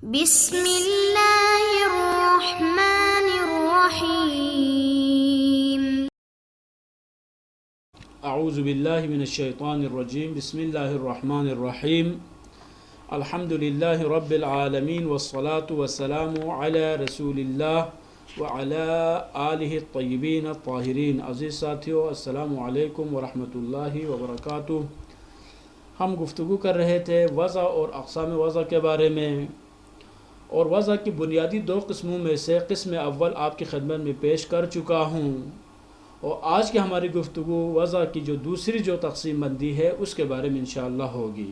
بسم اللہ الرحمن الرحیم۔ اعوذ باللہ من الشیطان الرجیم، بسم اللہ الرحمن الرحیم، الحمد للہ رب العالمین والصلاة والسلام علی رسول اللہ وعلی آلہ الطیبین الطاہرین۔ عزیز ساتھیو، السلام علیکم ورحمۃ اللہ وبرکاتہ۔ ہم گفتگو کر رہے تھے وضع اور اقسام وضع کے بارے میں، اور وضع کی بنیادی دو قسموں میں سے قسم اول آپ کی خدمت میں پیش کر چکا ہوں، اور آج کی ہماری گفتگو وضع کی جو دوسری تقسیم بندی ہے اس کے بارے میں انشاءاللہ ہوگی۔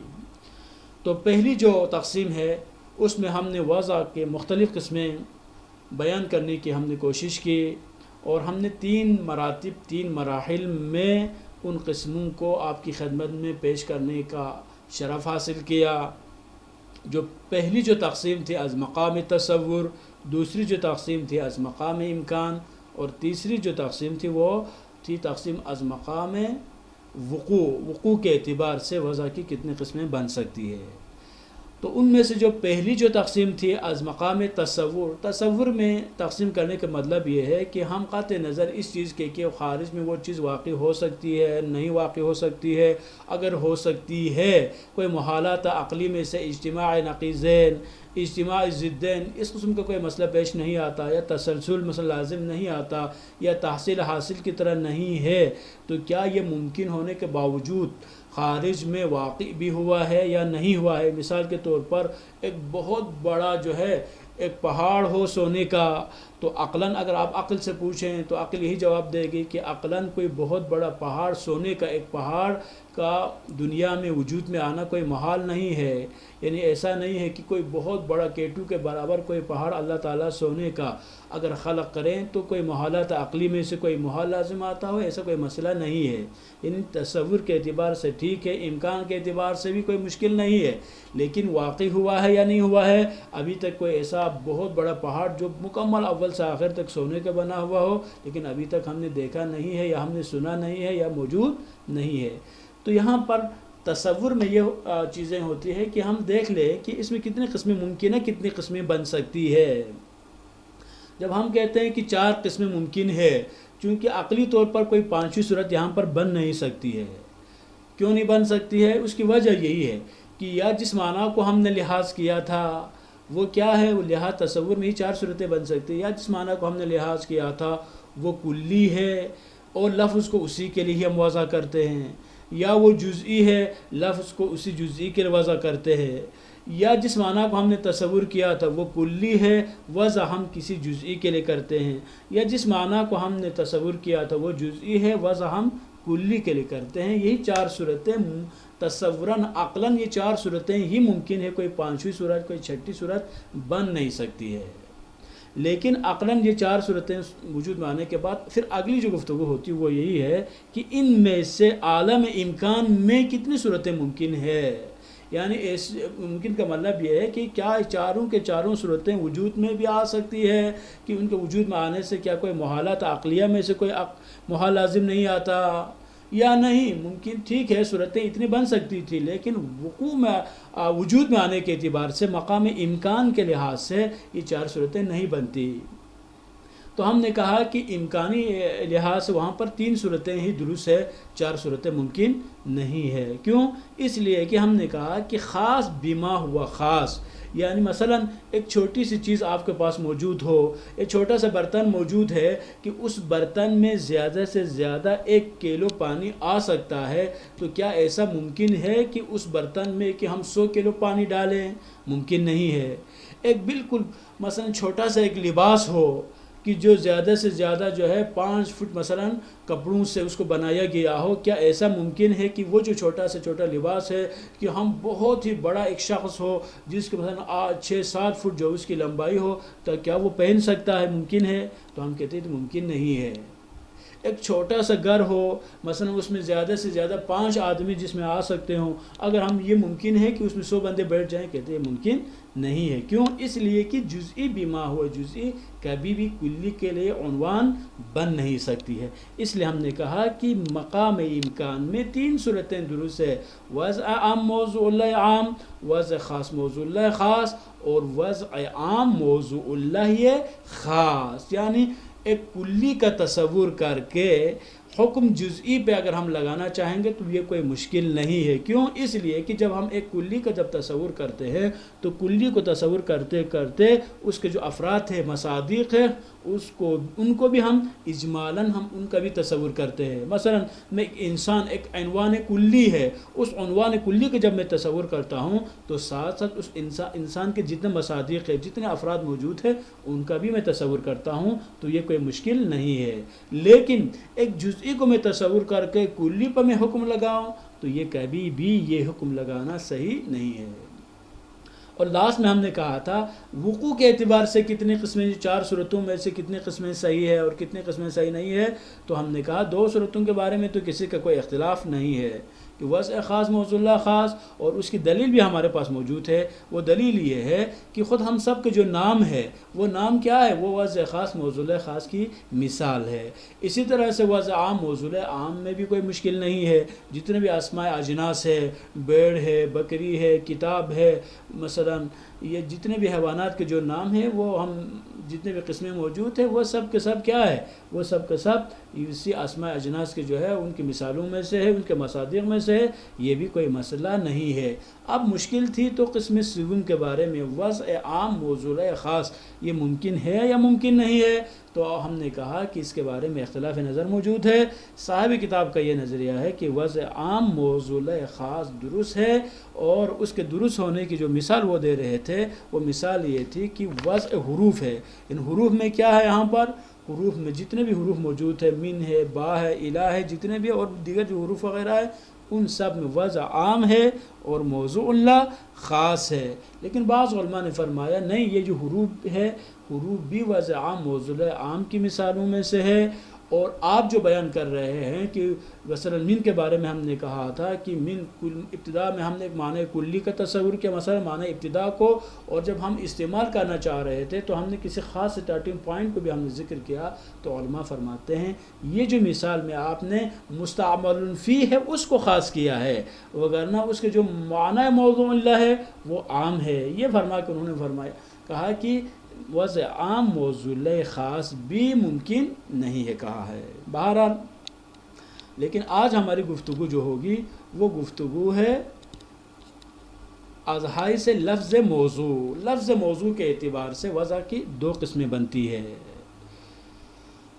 تو پہلی جو تقسیم ہے اس میں ہم نے وضع کے مختلف قسمیں بیان کرنے کی ہم نے کوشش کی، اور ہم نے تین مراحل میں ان قسموں کو آپ کی خدمت میں پیش کرنے کا شرف حاصل کیا۔ جو پہلی تقسیم تھی از مقام تصور، دوسری تقسیم تھی از مقام امکان، اور تیسری تقسیم تھی وہ تھی تقسیم از مقام وقوع کے اعتبار سے وضع کی کتنی قسمیں بن سکتی ہے۔ تو ان میں سے جو پہلی تقسیم تھی از مقام تصور میں تقسیم کرنے کا مطلب یہ ہے کہ ہم قاطع نظر اس چیز کے کہ خارج میں وہ چیز واقع ہو سکتی ہے، نہیں واقع ہو سکتی ہے، اگر ہو سکتی ہے کوئی محالات عقلی میں سے اجتماع نقیضین، اجتماع ضدین، اس قسم کا کوئی مسئلہ پیش نہیں آتا، یا تسلسل مسئلہ لازم نہیں آتا، یا تحصیل حاصل کی طرح نہیں ہے، تو کیا یہ ممکن ہونے کے باوجود خارج میں واقع بھی ہوا ہے یا نہیں ہوا ہے؟ مثال کے طور پر ایک بہت بڑا ایک پہاڑ ہو سونے کا، تو عقلاً اگر آپ عقل سے پوچھیں تو عقل یہی جواب دے گی کہ عقلاً کوئی بہت بڑا پہاڑ سونے کا، ایک پہاڑ کا دنیا میں وجود میں آنا کوئی محال نہیں ہے۔ یعنی ایسا نہیں ہے کہ کوئی بہت بڑا کیٹو کے برابر کوئی پہاڑ اللہ تعالیٰ سونے کا اگر خلق کریں تو کوئی محالات عقلی میں سے کوئی محال لازم آتا ہو، ایسا کوئی مسئلہ نہیں ہے۔ یعنی تصور کے اعتبار سے ٹھیک ہے، امکان کے اعتبار سے بھی کوئی مشکل نہیں ہے، لیکن واقع ہوا ہے یا نہیں ہوا ہے؟ ابھی تک کوئی ایسا بہت بڑا پہاڑ جو مکمل اول سے آخر تک سونے کا بنا ہوا ہو، لیکن ابھی تک ہم نے دیکھا نہیں ہے، یا ہم نے سنا نہیں ہے، یا موجود نہیں ہے۔ تو یہاں پر تصور میں یہ چیزیں ہوتی ہے کہ ہم دیکھ لیں کہ اس میں کتنی قسمیں ممکن ہے، کتنی قسمیں بن سکتی ہے۔ جب ہم کہتے ہیں کہ 4 قسمیں ممکن ہے، چونکہ عقلی طور پر کوئی پانچویں صورت یہاں پر بن نہیں سکتی ہے۔ کیوں نہیں بن سکتی ہے؟ اس کی وجہ یہی ہے کہ یا جس معنی کو ہم نے لحاظ کیا تھا وہ کیا ہے، وہ لحاظ تصور میں ہی 4 صورتیں بن سکتی ہیں، یا جس معنی کو ہم نے لحاظ کیا تھا وہ کلی ہے اور لفظ کو اسی کے لیے ہم وضع کرتے ہیں، یا وہ جزئی ہے، لفظ کو اسی جزئی کے لیے وضع کرتے ہیں، یا جس معنی کو ہم نے تصور کیا تھا وہ کلی ہے، وضع ہم کسی جزئی کے لیے کرتے ہیں، یا جس معنی کو ہم نے تصور کیا تھا وہ جزئی ہے، وضع ہم کلی کے لیے کرتے ہیں۔ یہی 4 صورتیں تصوراً عقلاً یہ 4 صورتیں ہی ممکن ہے، کوئی پانچویں صورت، کوئی چھٹی صورت بن نہیں سکتی ہے۔ لیکن عقلاً یہ 4 صورتیں وجود میں آنے کے بعد پھر اگلی جو گفتگو ہوتی ہے وہ یہی ہے کہ ان میں سے عالم امکان میں کتنی صورتیں ممکن ہے۔ یعنی ممکن کا مطلب یہ ہے کہ کیا چاروں کے چاروں صورتیں وجود میں بھی آ سکتی ہے، کہ ان کے وجود میں آنے سے کیا کوئی محالات عقلیہ میں سے کوئی محال لازم نہیں آتا یا نہیں؟ ممکن، ٹھیک ہے، صورتیں اتنی بن سکتی تھی، لیکن وقوع میں وجود میں آنے کے اعتبار سے مقام امکان کے لحاظ سے یہ 4 صورتیں نہیں بنتی۔ تو ہم نے کہا کہ امکانی لحاظ سے وہاں پر 3 صورتیں ہی درست ہے، 4 صورتیں ممکن نہیں ہے۔ کیوں؟ اس لیے کہ ہم نے کہا کہ خاص بما ہوا خاص، یعنی مثلا ایک چھوٹی سی چیز آپ کے پاس موجود ہو، ایک چھوٹا سا برتن موجود ہے کہ اس برتن میں زیادہ سے زیادہ 1 کلو پانی آ سکتا ہے، تو کیا ایسا ممکن ہے کہ اس برتن میں کہ ہم 100 کلو پانی ڈالیں؟ ممکن نہیں ہے۔ ایک بالکل مثلا چھوٹا سا ایک لباس ہو کہ جو زیادہ سے زیادہ 5 فٹ مثلا کپڑوں سے اس کو بنایا گیا ہو، کیا ایسا ممکن ہے کہ وہ جو چھوٹا سے چھوٹا لباس ہے کہ ہم بہت ہی بڑا ایک شخص ہو جس کے مثلا 6-7 فٹ جو اس کی لمبائی ہو، تو کیا وہ پہن سکتا ہے؟ ممکن ہے؟ تو ہم کہتے ہیں تو ممکن نہیں ہے۔ ایک چھوٹا سا گھر ہو مثلا اس میں زیادہ سے زیادہ 5 آدمی جس میں آ سکتے ہوں، اگر ہم یہ ممکن ہے کہ اس میں 100 بندے بیٹھ جائیں، کہتے ہیں ممکن نہیں ہے. کیوں؟ اس لیے کہ جزئی بیما ہوا جزئی کبھی بھی کلی کے لیے عنوان بن نہیں سکتی ہے. اس لیے ہم نے کہا کہ مقام امکان میں 3 صورتیں درست ہے: وضع عام موضوع اللہ عام، وضع خاص موضوع اللہ خاص، اور وضع عام موضوع اللہ خاص. یعنی ایک کلی کا تصور کر کے حکم جزئی پہ اگر ہم لگانا چاہیں گے تو یہ کوئی مشکل نہیں ہے. کیوں؟ اس لیے کہ جب ہم ایک کلی کا جب تصور کرتے ہیں تو کلی کو تصور کرتے کرتے اس کے جو افراد ہیں، مصادیق ہیں، ان کو بھی ہم اجمالاً ہم ان کا بھی تصور کرتے ہیں. مثلا میں ایک انسان ایک عنوان کلی ہے، اس عنوان کلی کے جب میں تصور کرتا ہوں تو ساتھ ساتھ اس انسان کے جتنے مصادیق ہیں، جتنے افراد موجود ہیں، ان کا بھی میں تصور کرتا ہوں. تو یہ کوئی مشکل نہیں ہے. لیکن ایک جزئی کو میں تصور کر کے کلی پر میں حکم لگاؤں تو یہ کبھی بھی یہ حکم لگانا صحیح نہیں ہے. اور لاسٹ میں ہم نے کہا تھا وقوع کے اعتبار سے کتنی قسمیں، 4 صورتوں میں سے کتنی قسمیں صحیح ہے اور کتنی قسمیں صحیح نہیں ہے. تو ہم نے کہا 2 صورتوں کے بارے میں تو کسی کا کوئی اختلاف نہیں ہے کہ وضع خاص موضوع اللہ خاص، اور اس کی دلیل بھی ہمارے پاس موجود ہے. وہ دلیل یہ ہے کہ خود ہم سب کے جو نام ہے وہ نام کیا ہے؟ وہ وضع خاص موضوع اللہ خاص کی مثال ہے. اسی طرح سے وضع عام موضوع اللہ عام میں بھی کوئی مشکل نہیں ہے. جتنے بھی اسماء اجناس ہے، بیڑ ہے، بکری ہے، کتاب ہے، مثلا یہ جتنے بھی حیوانات کے جو نام ہیں وہ ہم جتنے بھی قسمیں موجود ہیں وہ سب کے سب کیا ہے؟ وہ سب کے سب اسی اسماء اجناس کے جو ہے ان کی مثالوں میں سے ہے، ان کے مصادیق میں سے ہے. یہ بھی کوئی مسئلہ نہیں ہے. اب مشکل تھی تو قسم سوم کے بارے میں وضع عام موضوع خاص یہ ممکن ہے یا ممکن نہیں ہے. تو ہم نے کہا کہ اس کے بارے میں اختلاف نظر موجود ہے. صاحب کتاب کا یہ نظریہ ہے کہ وضع عام موضوع خاص درست ہے، اور اس کے درست ہونے کی جو مثال وہ دے رہے تھے وہ مثال یہ تھی کہ وضع حروف ہے. ان حروف میں کیا ہے؟ یہاں پر حروف میں جتنے بھی حروف موجود ہے، من ہے، با ہے، الہ ہے، جتنے بھی اور دیگر جو حروف وغیرہ ہے ان سب میں وضع عام ہے اور موضوع اللہ خاص ہے. لیکن بعض علماء نے فرمایا نہیں، یہ جو حروف ہے حروف بھی وضع عام موضوع عام کی مثالوں میں سے ہے. اور آپ جو بیان کر رہے ہیں کہ مثلا من کے بارے میں ہم نے کہا تھا کہ من ابتدا میں ہم نے ایک معنی کلی کا تصور کیا، مثلا معنی ابتدا کو، اور جب ہم استعمال کرنا چاہ رہے تھے تو ہم نے کسی خاص سٹارٹنگ پوائنٹ کو بھی ہم نے ذکر کیا. تو علماء فرماتے ہیں یہ جو مثال میں آپ نے مستعمل فی ہے اس کو خاص کیا ہے، وگرنہ اس کے جو معنی موضوع اللہ ہے وہ عام ہے. یہ فرما کے انہوں نے فرمایا کہا کہ وضع عام موضوع خاص بھی ممکن نہیں ہے کہا ہے. بہرحال لیکن آج ہماری گفتگو جو ہوگی وہ گفتگو ہے اظہار سے لفظ موضوع. لفظ موضوع کے اعتبار سے وضع کی 2 قسمیں بنتی ہے.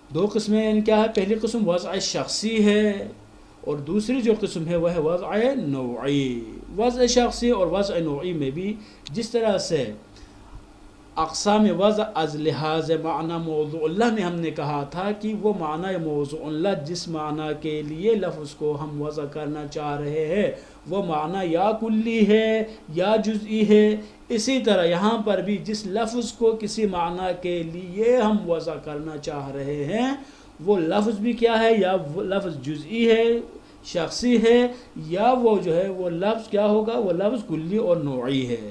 2 قسمیں یعنی کیا ہے؟ پہلی قسم وضع شخصی ہے اور دوسری جو قسم ہے وہ ہے وضع نوعی. وضع شخصی اور وضع نوعی میں بھی جس طرح سے اقسام وضع از لحاظ معنی موضوع اللہ میں ہم نے کہا تھا کہ وہ معنی موضوع اللہ جس معنی کے لیے لفظ کو ہم وضع کرنا چاہ رہے ہیں وہ معنی یا کلی ہے یا جزئی ہے. اسی طرح یہاں پر بھی جس لفظ کو کسی معنی کے لیے ہم وضع کرنا چاہ رہے ہیں وہ لفظ بھی کیا ہے؟ یا وہ لفظ جزئی ہے، شخصی ہے، یا وہ جو ہے وہ لفظ کیا ہوگا؟ وہ لفظ کلی اور نوعی ہے.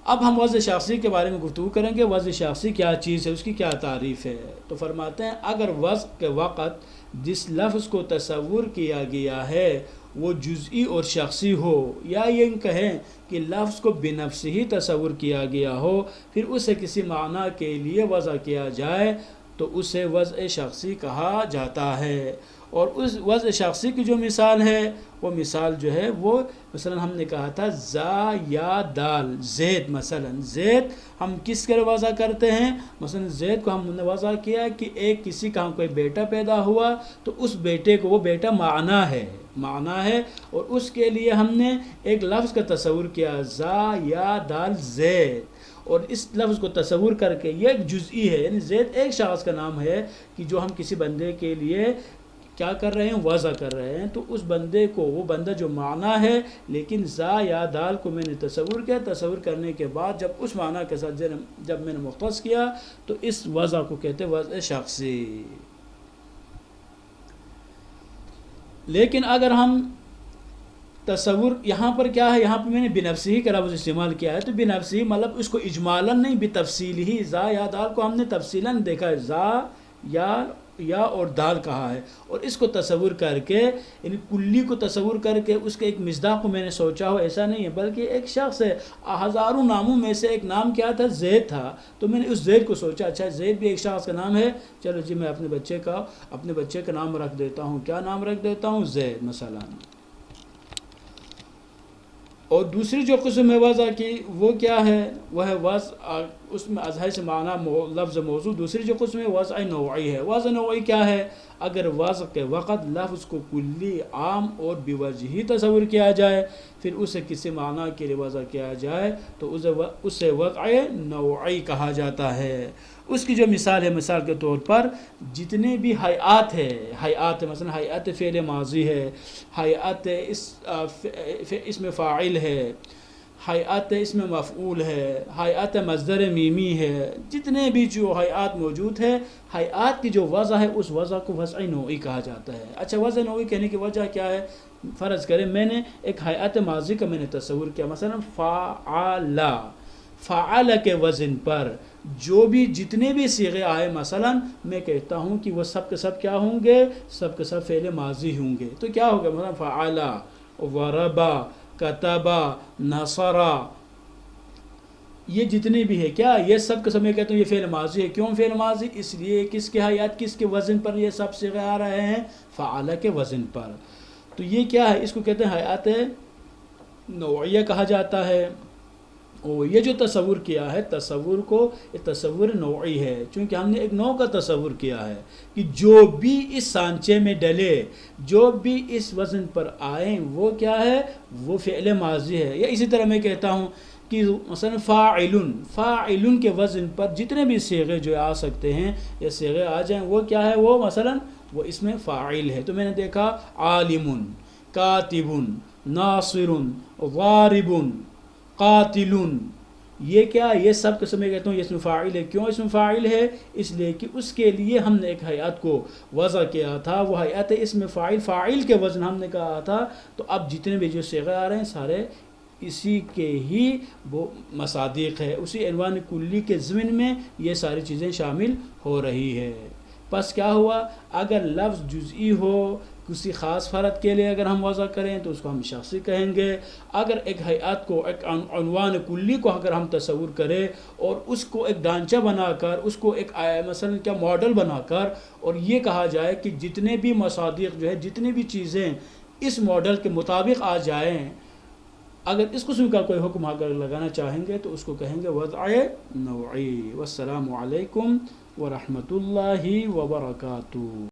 اب ہم وضع شخصی کے بارے میں گفتگو کریں گے. وضع شخصی کیا چیز ہے، اس کی کیا تعریف ہے؟ تو فرماتے ہیں اگر وضع کے وقت جس لفظ کو تصور کیا گیا ہے وہ جزئی اور شخصی ہو، یا یہ کہیں کہ لفظ کو بنفس ہی تصور کیا گیا ہو، پھر اسے کسی معنی کے لیے وضع کیا جائے تو اسے وضع شخصی کہا جاتا ہے. اور اس وضع شخصی کی جو مثال ہے وہ مثال جو ہے وہ مثلا ہم نے کہا تھا زا یا دال. زید، مثلا زید ہم کس کے وضع کرتے ہیں؟ مثلا زید کو ہم نے وضع کیا کہ ایک کسی کا کوئی بیٹا پیدا ہوا تو اس بیٹے کو وہ بیٹا معنی ہے اور اس کے لیے ہم نے ایک لفظ کا تصور کیا زا یا دال زید. اور اس لفظ کو تصور کر کے یہ ایک جزئی ہے، یعنی زید ایک شخص کا نام ہے کہ جو ہم کسی بندے کے لیے کیا کر رہے ہیں؟ وضع کر رہے ہیں. تو اس بندے کو، وہ بندہ جو معنی ہے لیکن زا یا دال کو میں نے تصور کیا، تصور کرنے کے بعد جب اس معنی کے ساتھ جب میں نے مختص کیا تو اس وضع کو کہتے ہیں وضع شخصی. لیکن اگر ہم تصور، یہاں پر کیا ہے، یہاں پہ میں نے بنفسی کا لفظ استعمال کیا ہے، تو بنفسی مطلب اس کو اجمالاً نہیں، بتفصیل ہی. زا یا دال کو ہم نے تفصیلاً دیکھا ہے، زا یا اور دال کہا ہے، اور اس کو تصور کر کے، یعنی کلی کو تصور کر کے اس کے ایک مصداق کو میں نے سوچا ہو، ایسا نہیں ہے، بلکہ ایک شخص ہے. ہزاروں ناموں میں سے ایک نام کیا تھا؟ زید تھا. تو میں نے اس زید کو سوچا، اچھا زید بھی ایک شخص کا نام ہے، چلو جی میں اپنے بچے کا نام رکھ دیتا ہوں. کیا نام رکھ دیتا ہوں؟ زید مثلا. اور دوسری جو قسم ہے وضع کی، وہ کیا ہے؟ وہ ہے وضع، اس میں اظہر سے معنی لفظ موضوع. دوسری جو قسم ہے وضع نوعی ہے. وضع نوعی کیا ہے؟ اگر وضع کے وقت لفظ کو کلی، عام اور بوجہی تصور کیا جائے، پھر اسے کسی معنی کے لیے وضع کیا جائے تو اسے وضع نوعی کہا جاتا ہے. اس کی جو مثال ہے، مثال کے طور پر جتنے بھی حیات ہے مثلا حیات فعل ماضی ہے، حیات اسم فاعل ہے، حیات اسم مفعول ہے، حیات مصدر میمی ہے، جتنے بھی جو حیات موجود ہے، حیات کی جو وضع ہے اس وضع کو وضع نوعی کہا جاتا ہے. اچھا وضع نوعی کہنے کی وجہ کیا ہے؟ فرض کریں میں نے ایک حیات ماضی کا میں نے تصور کیا، مثلا فعل کے وزن پر جو بھی جتنے بھی صیغے آئے، مثلا میں کہتا ہوں کہ وہ سب کے سب کیا ہوں گے؟ سب کے سب فعل ماضی ہوں گے. تو کیا ہوگا؟ مثلا فعل، ضربا، کتبا، نصرا، یہ جتنے بھی ہے کیا، یہ سب کے سب میں کہتا ہوں یہ فعل ماضی ہے. کیوں فعل ماضی؟ اس لیے کس کے حیات، کس کے وزن پر یہ سب صیغے آ رہے ہیں؟ فعل کے وزن پر. تو یہ کیا ہے؟ اس کو کہتے ہیں حیات نوعیہ کہا جاتا ہے. اور یہ جو تصور کیا ہے، تصور کو یہ تصور نوعی ہے، چونکہ ہم نے ایک نوع کا تصور کیا ہے کہ جو بھی اس سانچے میں ڈلے، جو بھی اس وزن پر آئیں، وہ کیا ہے؟ وہ فعل ماضی ہے. یا اسی طرح میں کہتا ہوں کہ مثلا فاعل کے وزن پر جتنے بھی صیغے جو آ سکتے ہیں یا صیغے آ جائیں، وہ کیا ہے؟ وہ مثلا وہ اس میں فاعل ہے. تو میں نے دیکھا عالم، کاتب، ناصر، ضارب، قاتل، یہ کیا؟ یہ سب قسم میں کہتا ہوں یہ اسم فاعل ہے. کیوں اسم فاعل ہے؟ اس لیے کہ اس کے لیے ہم نے ایک حیات کو وضع کیا تھا، وہ حیات اسم فاعل کے وزن ہم نے کہا تھا. تو اب جتنے بھی جو صیغے آ رہے ہیں سارے اسی کے ہی وہ مصادیق ہے، اسی عنوان کلی کے ضمن میں یہ ساری چیزیں شامل ہو رہی ہے. پس کیا ہوا؟ اگر لفظ جزئی ہو، کسی خاص فرد کے لیے اگر ہم وضع کریں تو اس کو ہم شخصی کہیں گے. اگر ایک حیات کو، ایک عنوان کلی کو اگر ہم تصور کریں اور اس کو ایک ڈھانچہ بنا کر، اس کو ایک مثلا کیا ماڈل بنا کر، اور یہ کہا جائے کہ جتنے بھی مصادیق جو ہے، جتنے بھی چیزیں اس ماڈل کے مطابق آ جائیں، اگر اس قسم کا کوئی حکم اگر لگانا چاہیں گے تو اس کو کہیں گے وضع نوعی. والسلام علیکم ورحمۃ اللہ وبرکاتہ.